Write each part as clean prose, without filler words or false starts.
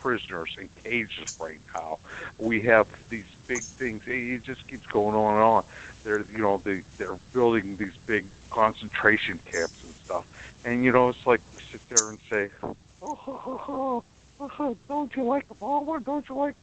prisoners in cages right now. We have these big things. It just keeps going on and on. They're building these big concentration camps and stuff. And it's like we sit there and say, don't you like Obama? Don't you like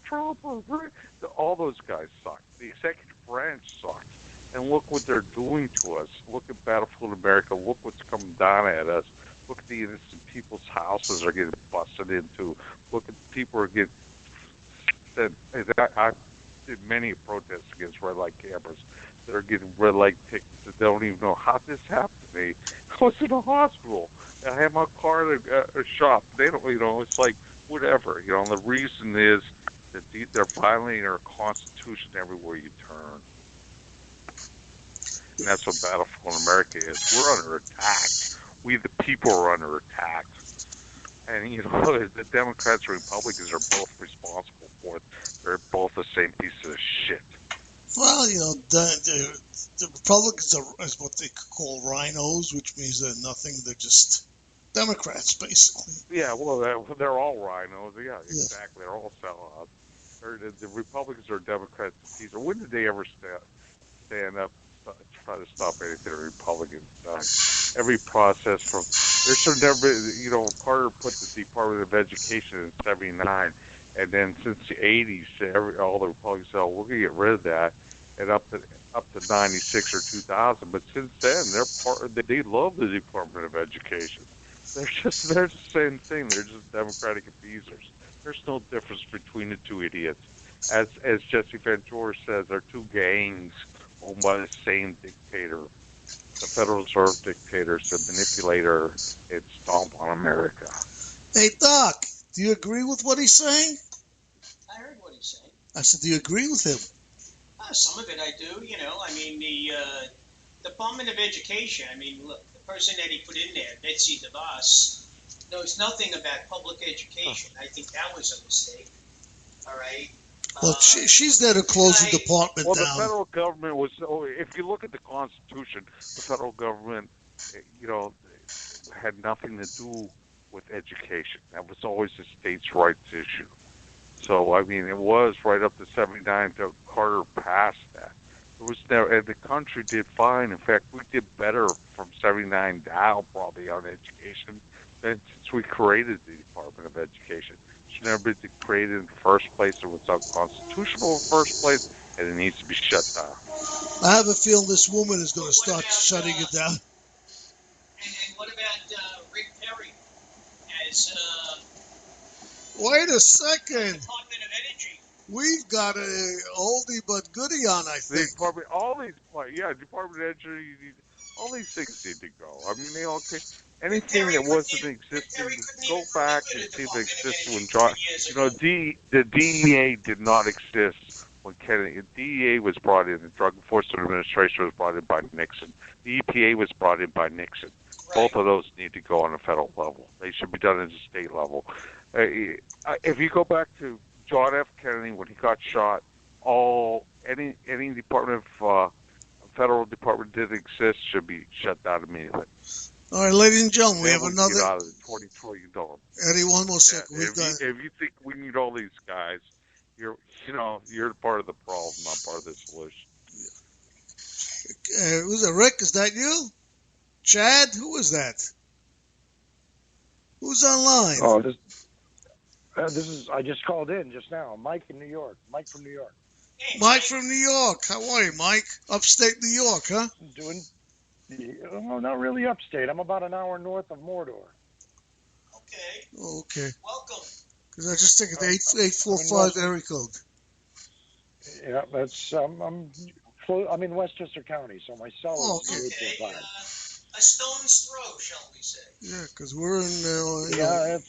Trump? All those guys suck. The executive branch sucks. And look what they're doing to us. Look at Battlefield America. Look what's coming down at us. Look at the innocent people's houses are getting busted into. Look at people are getting. I did many protests against red light cameras. They're getting red light tickets that don't even know how this happened to me. I was in a hospital. I had my car at a shop. They don't, it's like whatever. The reason is that they're violating our Constitution everywhere you turn. And that's what Battlefield America is. We're under attack. We, the people, are under attack. And, the Democrats and Republicans are both responsible for it. They're both the same pieces of shit. Well, the Republicans is what they call rhinos, which means they're nothing. They're just Democrats, basically. Yeah, well, they're all rhinos. Yeah, exactly. They're all sellouts. The Republicans are Democrats. When did they ever stand up try to stop anything the Republicans done? Every process from there should never be, Carter put the Department of Education in '79, and then since the '80s, all the Republicans said, we're gonna get rid of that, and up to '96 or 2000. But since then, they love the Department of Education. They're the same thing. They're just Democratic abusers. There's no difference between the two idiots. As Jesse Ventura says, they're two gangs owned by the same dictator. The Federal Reserve dictators, the manipulator, and stomp on America. Hey, Doc, do you agree with what he's saying? I heard what he's saying. I said, do you agree with him? Some of it I do, the Department of Education, look, the person that he put in there, Betsy DeVos, knows nothing about public education. I think that was a mistake. All right? Well, she's there to close the department down. Well, the federal government was, if you look at the Constitution, the federal government, had nothing to do with education. That was always a states' rights issue. So, it was right up to '79 until Carter passed that. It was never, and the country did fine. In fact, we did better from '79 down probably on education than since we created the Department of Education. It should never been created in the first place. It was unconstitutional in the first place, and it needs to be shut down. I have a feeling this woman is going to start shutting it down. And what about Rick Perry as Wait a second. Department of Energy? We've got a oldie but goodie on, I think. Department of Energy, all these things need to go. They all came. Anything that wasn't existing, go back and see if it existed when John. The DEA did not exist when Kennedy. The DEA was brought in. The Drug Enforcement Administration was brought in by Nixon. The EPA was brought in by Nixon. Right. Both of those need to go on a federal level. They should be done at a state level. If you go back to John F. Kennedy when he got shot, any department of federal department did exist should be shut down immediately. All right, ladies and gentlemen, we have another. Out of the $20 trillion. Eddie, one more second. If you think we need all these guys, you're part of the problem, not part of the solution. Who's that? Rick? Is that you? Chad? Who is that? Who's online? Oh, this is. I just called in just now. Mike in New York. Mike from New York. Hey, Mike from New York. How are you, Mike? Upstate New York, huh? Doing. No, not really upstate. I'm about an hour north of Mordor. Okay. Oh, okay. Welcome. Because I just think it's 845 area code. Yeah, that's. I'm in Westchester County, so my cell is 845. A stone's throw, shall we say? Yeah, because we're in.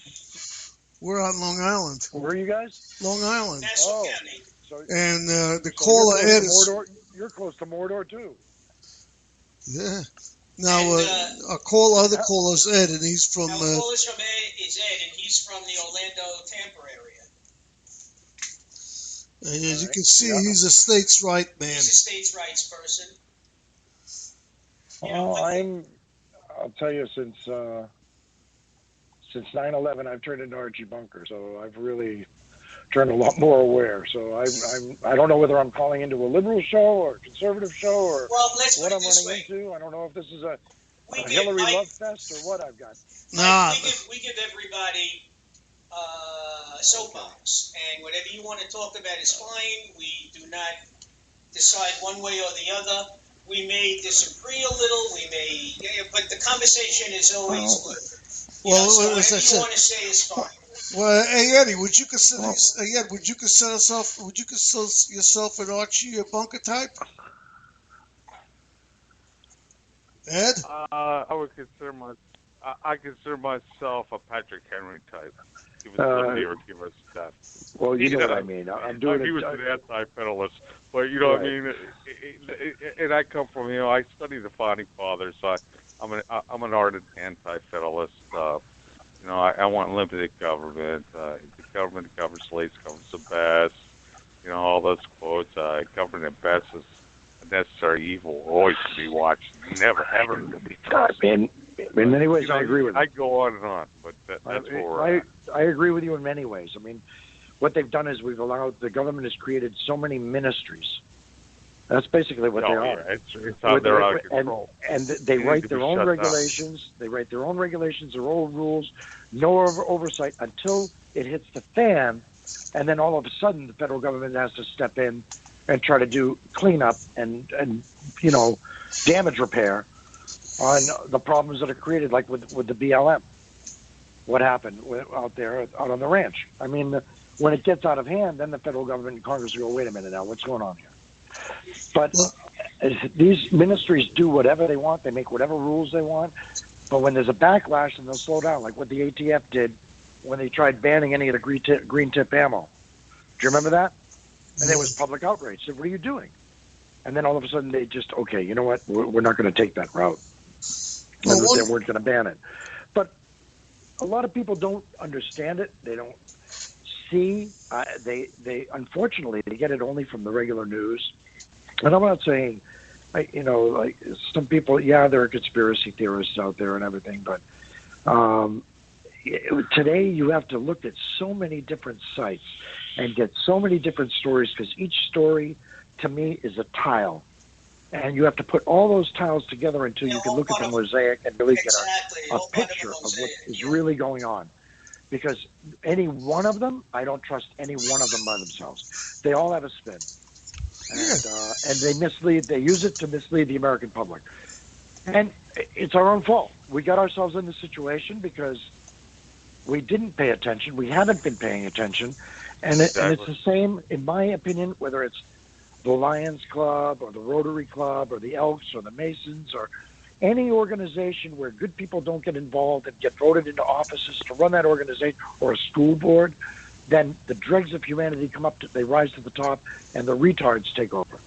We're out in Long Island. Where are you guys? Long Island. Nassau County. So, and the caller Ed is. You're close to Mordor too. Yeah. Now, our other caller is Ed, and he's from. Our caller is Ed, and he's from the Orlando, Tampa area. And as you can see, he's a states' right man. He's a states' rights person. I'll tell you, since since 9/11, I've turned into Archie Bunker, so I've really turned a lot more aware. So I don't know whether I'm calling into a liberal show or a conservative show or what I'm running into. I don't know if this is a Hillary love fest or what I've got. Nah. We give everybody a soapbox, and whatever you want to talk about is fine. We do not decide one way or the other. We may disagree a little. But the conversation is always good. Well, so as I whatever said, you want to say is fine. well, hey Eddie, would you consider yourself an Archie Bunker type? Ed? I would consider myself a Patrick Henry type. Give us liberty or give us death. Well, you know what I mean. I'm doing he was an anti-federalist, but you know what I mean. And I come from I study the founding fathers. So I'm an ardent anti-federalist. I want limited government. The government governs least, governs the best. All those quotes. Government at best is a necessary evil, always to be watched, never ever to be trusted. In many ways, I agree with you. I go on and on, but that's where we're at. I agree with you in many ways. I mean, what they've done is the government has created so many ministries. That's basically what they are. Yeah, it's how they're out of control. And they write their own regulations. They write their own regulations, their own rules, no oversight until it hits the fan, and then all of a sudden the federal government has to step in and try to do cleanup and damage repair on the problems that are created, like with the BLM. What happened out on the ranch? I mean, when it gets out of hand, then the federal government and Congress will go, wait a minute now, what's going on here? But these ministries do whatever they want. They make whatever rules they want. But when there's a backlash, then they'll slow down, like what the ATF did when they tried banning any of the green tip ammo. Do you remember that? And there was public outrage. Said, what are you doing? And then all of a sudden they just, okay, you know what? We're not going to take that route. They weren't going to ban it. But a lot of people don't understand it. They don't see. They unfortunately, they get it only from the regular news. And I'm not saying, like some people, there are conspiracy theorists out there and everything, but today you have to look at so many different sites and get so many different stories, because each story, to me, is a tile. And you have to put all those tiles together until you can look at the mosaic and really get a picture of what is really going on. Because any one of them, I don't trust any one of them by themselves. They all have a spin. And they mislead. They use it to mislead the American public. And it's our own fault. We got ourselves in this situation because we didn't pay attention. We haven't been paying attention. And it's the same, in my opinion, whether it's the Lions Club or the Rotary Club or the Elks or the Masons or any organization where good people don't get involved and get voted into offices to run that organization, or a school board, then the dregs of humanity come up, they rise to the top, and the retards take over.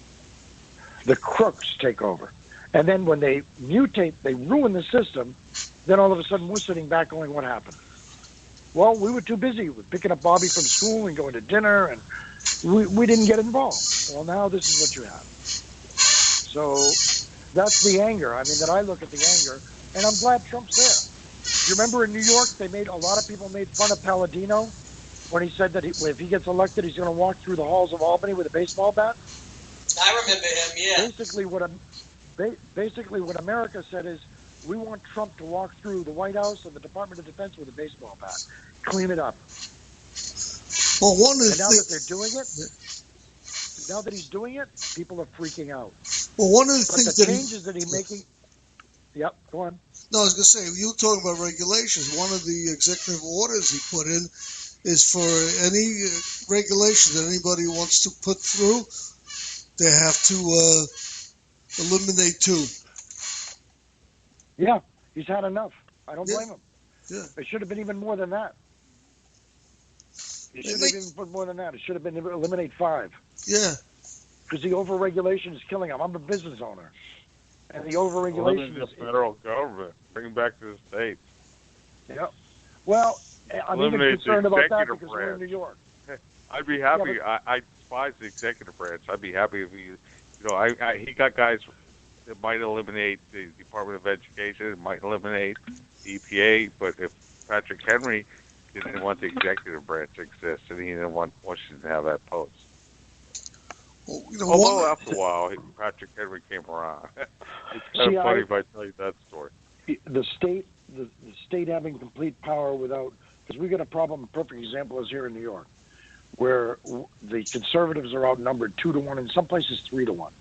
The crooks take over. And then when they mutate, they ruin the system, then all of a sudden we're sitting back going, what happened? Well, we were too busy with picking up Bobby from school and going to dinner, and we didn't get involved. Well, now this is what you have. So that's the anger. I mean, that I look at the anger, and I'm glad Trump's there. You remember in New York, a lot of people made fun of Palladino when he said that if he gets elected, he's going to walk through the halls of Albany with a baseball bat? I remember him, yeah. Basically, what America said is, we want Trump to walk through the White House and the Department of Defense with a baseball bat. Clean it up. Well, now that they're doing it, now that he's doing it, people are freaking out. Well, one of the things the changes that he's making. Yep, go on. No, I was going to say, you were talking about regulations. One of the executive orders he put in is for any regulation that anybody wants to put through, they have to eliminate 2. Yeah, he's had enough. I don't blame him. Yeah. It should have been even more than that. It should have even put more than that. It should have been eliminate 5. Yeah. Because the overregulation is killing him. I'm a business owner. And the overregulation is the federal government. Bring it back to the states. Yeah. Well, I'm even concerned about that because we're in New York. I'd be happy. I despise the executive branch. I'd be happy if he got guys that might eliminate the Department of Education, it might eliminate the EPA, but if Patrick Henry didn't want the executive branch to exist, and he didn't want Washington to have that post. Well, Although after a while, Patrick Henry came around. It's kind of funny if I tell you that story. The state having complete power without, because we got a problem. A perfect example is here in New York, where the conservatives are outnumbered 2-1, in some places 3-1.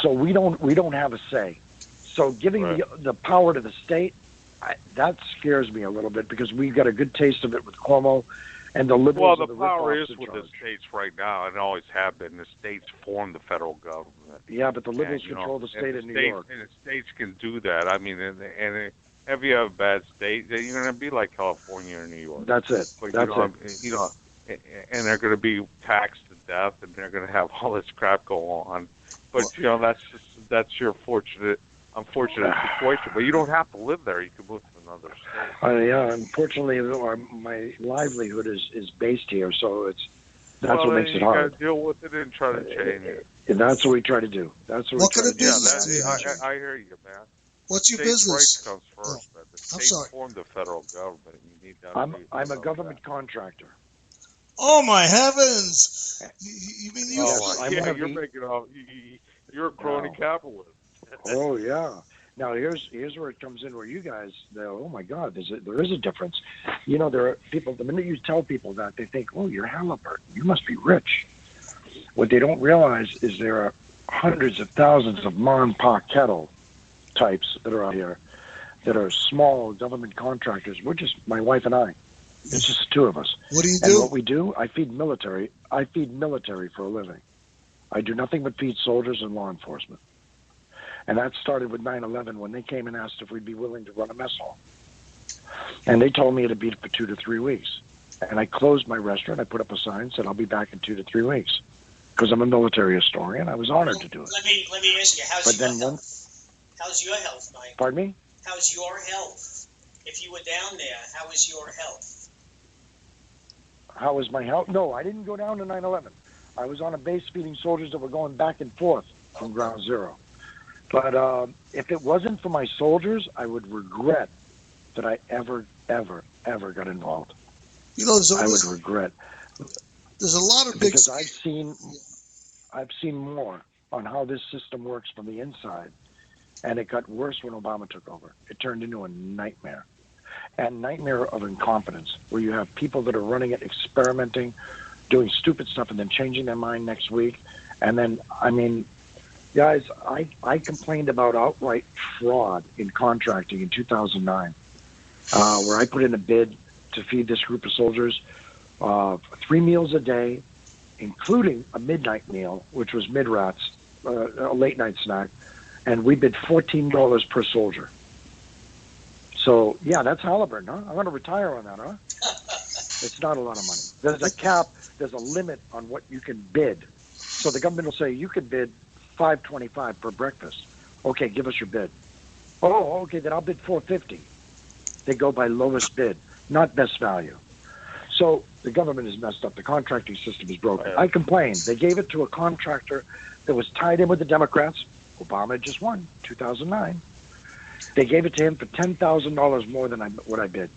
So we don't have a say. So giving the power to the state, that scares me a little bit, because we got a good taste of it with Cuomo and the liberals. Well, the power is with the states right now, and always have been. The states form the federal government. Yeah, but the liberals control the state of New York. And the states can do that. I mean, and if you have a bad state, then you're going to be like California or New York. That's it. But That's it. You know, and they're going to be taxed to death, and they're going to have all this crap go on. But you know, that's your unfortunate situation. But you don't have to live there. You can move to another state. Yeah, unfortunately, my livelihood is based here, so that's what makes it hard. You got to deal with it and try to change it. And that's what we try to do. That's what kind of business do you have? I hear you, man. What's your States' business? rights comes first, but the I'm state sorry. formed the federal government. You need to I'm a government contractor. Oh my heavens! You mean you? You're making all. You're a crony capitalist. Oh yeah. Now here's where it comes in. Where you guys, oh my God, there is a difference. You know, there are people. The minute you tell people that, they think, oh, you're Halliburton. You must be rich. What they don't realize is there are hundreds of thousands of mom and pop kettle types that are out here that are small government contractors. We're just my wife and I. It's just the two of us. What do you and do? What we do, I feed military for a living. I do nothing but feed soldiers and law enforcement. And that started with 9/11 when they came and asked if we'd be willing to run a mess hall. And they told me it'd be for 2 to 3 weeks. And I closed my restaurant. I put up a sign, said I'll be back in 2 to 3 weeks, because I'm a military historian. I was honored to do it. Let me ask you, how's your health, Mike? Pardon me? How's your health? If you were down there, how was your health? How was my health? No, I didn't go down to 9/11. I was on a base feeding soldiers that were going back and forth from ground zero. But if it wasn't for my soldiers, I would regret that I ever got involved. You know, I would regret. There's a lot of big. Because I've seen more on how this system works from the inside, and it got worse when Obama took over. It turned into a nightmare, and nightmare of incompetence, where you have people that are running it, experimenting, doing stupid stuff, and then changing their mind next week. And then, I mean, guys, I complained about outright fraud in contracting in 2009, where I put in a bid to feed this group of soldiers 3 meals a day, including a midnight meal, which was mid-rats, a late-night snack, and we bid $14 per soldier. So, yeah, that's Halliburton, huh? I'm going to retire on that, huh? It's not a lot of money. There's a cap. There's a limit on what you can bid. So the government will say, you can bid $5.25 per breakfast. Okay, give us your bid. Oh, okay, then I'll bid $4.50. They go by lowest bid, not best value. So the government is messed up. The contracting system is broken. I complained. They gave it to a contractor that was tied in with the Democrats. Obama just won, 2009. They gave it to him for $10,000 more than what I bid.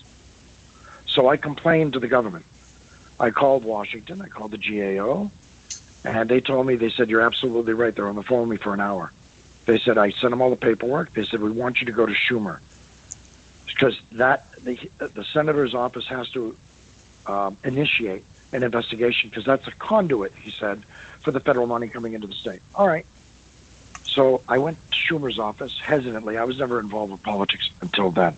So I complained to the government. I called Washington. I called the GAO. And they told me, they said, you're absolutely right. They're on the phone with me for an hour. They said, I sent them all the paperwork. They said, we want you to go to Schumer. Because the senator's office has to initiate an investigation, because that's a conduit, he said, for the federal money coming into the state. All right. So I went to Schumer's office hesitantly. I was never involved with politics until then.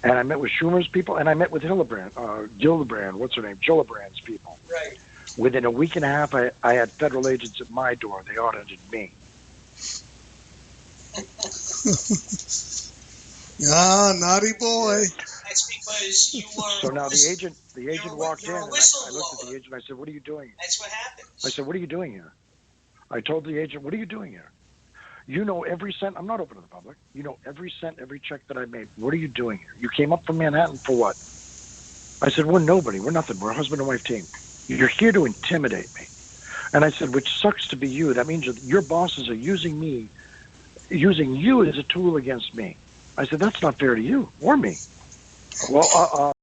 And I met with Schumer's people, and I met with Gillibrand, Gillibrand's people. Right. Within a week and a half, I had federal agents at my door. They audited me. Ah, naughty boy. That's because you were. So now the agent walked in, and I looked at the agent. I said, "What are you doing here?" That's what happens. I said, "What are you doing here?" I told the agent, "What are you doing here? You know every cent. I'm not open to the public. You know every cent, every check that I made. What are you doing here? You came up from Manhattan for what?" I said, "We're nobody. We're nothing. We're a husband and wife team. You're here to intimidate me." And I said, "Which sucks to be you. That means that your bosses are using you as a tool against me. I said, that's not fair to you or me. Well,